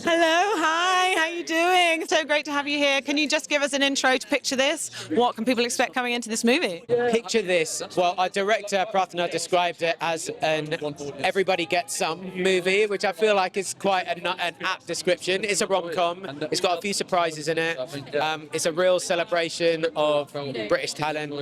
Hello, hi, how you doing? So great to have you here. Can you just give us an intro to Picture This? What can people expect coming into this movie? Picture this. Well, our director Pratna described it as an everybody gets some movie, which I feel like is quite an apt description. It's a rom-com. It's got a few surprises in it. It's a real celebration of British talent.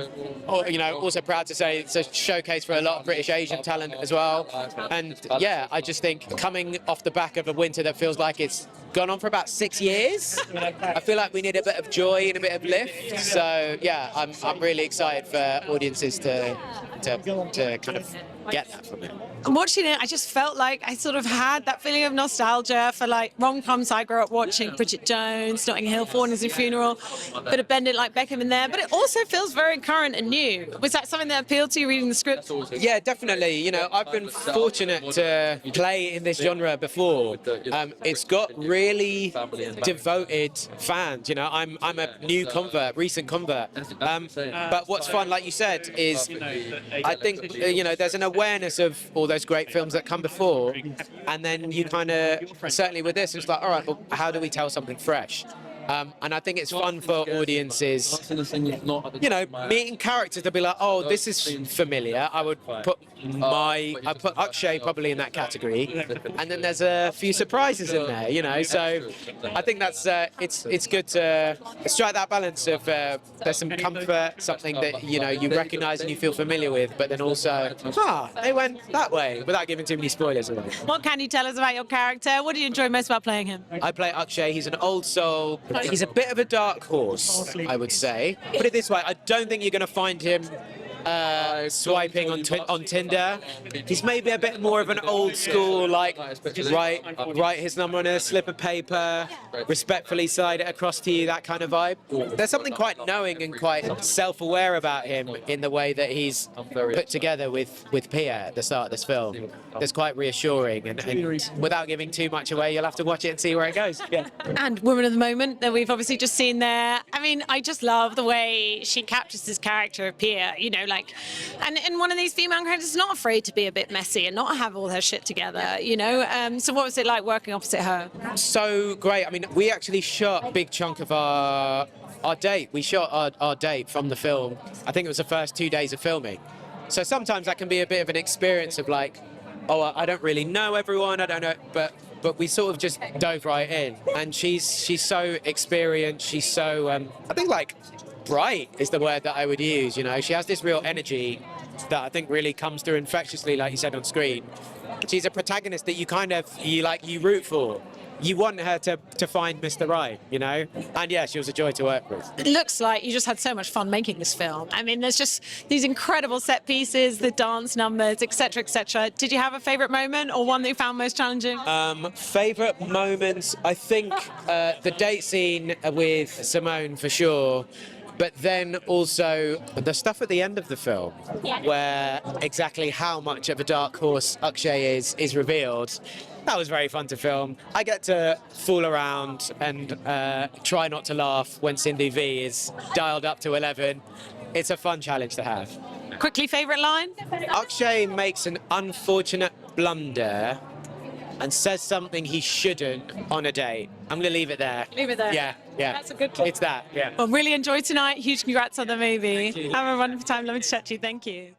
Or, also proud to say it's a showcase for a lot of British Asian talent as well. And yeah, I just think coming off the back of a winter that feels like it's gone on for about 6 years, I feel like we need a bit of joy and a bit of lift. So yeah, I'm really excited for audiences to kind of get that from it. And watching it, I just felt like I sort of had that feeling of nostalgia for like rom-coms I grew up watching, Bridget Jones, Notting Hill, For His Funeral, bit of Bend It Like Beckham in there, but it also feels very current and new. Was that something that appealed to you reading the script? Yeah, definitely. I've been fortunate to play in this genre before. It's got really devoted fans. I'm a new convert, recent convert. But what's fun, like you said, is I think there's an awareness of all those great films that come before, and then you kind of, certainly with this, it's like, all right, well, how do we tell something fresh? And I think it's fun for audiences, meeting characters to be like, oh, this is familiar. I would put Akshay probably in that category, and then there's a few surprises in there, So I think that's it's good to strike that balance of there's some comfort, something that you recognise and you feel familiar with, but then also, they went that way, without giving too many spoilers away. What can you tell us about your character? What do you enjoy most about playing him? I play Akshay. He's an old soul. He's a bit of a dark horse, I would say. Put it this way, I don't think you're going to find him swiping on Tinder. He's maybe a bit more of an old school, like write his number on a slip of paper, respectfully slide it across to you, that kind of vibe. There's something quite knowing and quite self-aware about him in the way that he's put together with Pia at the start of this film. That's quite reassuring, and without giving too much away, you'll have to watch it and see where it goes. Yeah. And Woman of the Moment that we've obviously just seen there. I mean, I just love the way she captures this character of Pia, and one of these female characters is not afraid to be a bit messy and not have all her shit together, So what was it like working opposite her? So great. I mean, we actually shot a big chunk of our date. We shot our date from the film. I think it was the first 2 days of filming. So sometimes that can be a bit of an experience of like, oh, I don't really know everyone, I don't know, but we sort of just dove right in. And she's so experienced, she's so, I think like bright is the word that I would use, She has this real energy that I think really comes through infectiously, like you said, on screen. She's a protagonist that you root for. You want her to find Mr. Right, And yeah, she was a joy to work with. It looks like you just had so much fun making this film. I mean, there's just these incredible set pieces, the dance numbers, etc., etc. Did you have a favourite moment or one that you found most challenging? Favourite moments, I think the date scene with Simone for sure. But then also the stuff at the end of the film, where exactly how much of a dark horse Akshay is revealed. That was very fun to film. I get to fool around and try not to laugh when Cindy V is dialed up to 11. It's a fun challenge to have. Quickly, favourite line? Akshay makes an unfortunate blunder and says something he shouldn't on a date. I'm going to leave it there. Leave it there. Yeah. That's a good clip. It's that, yeah. Well, really enjoyed tonight. Huge congrats on the movie. Have a wonderful time. Lovely to chat to you. Thank you.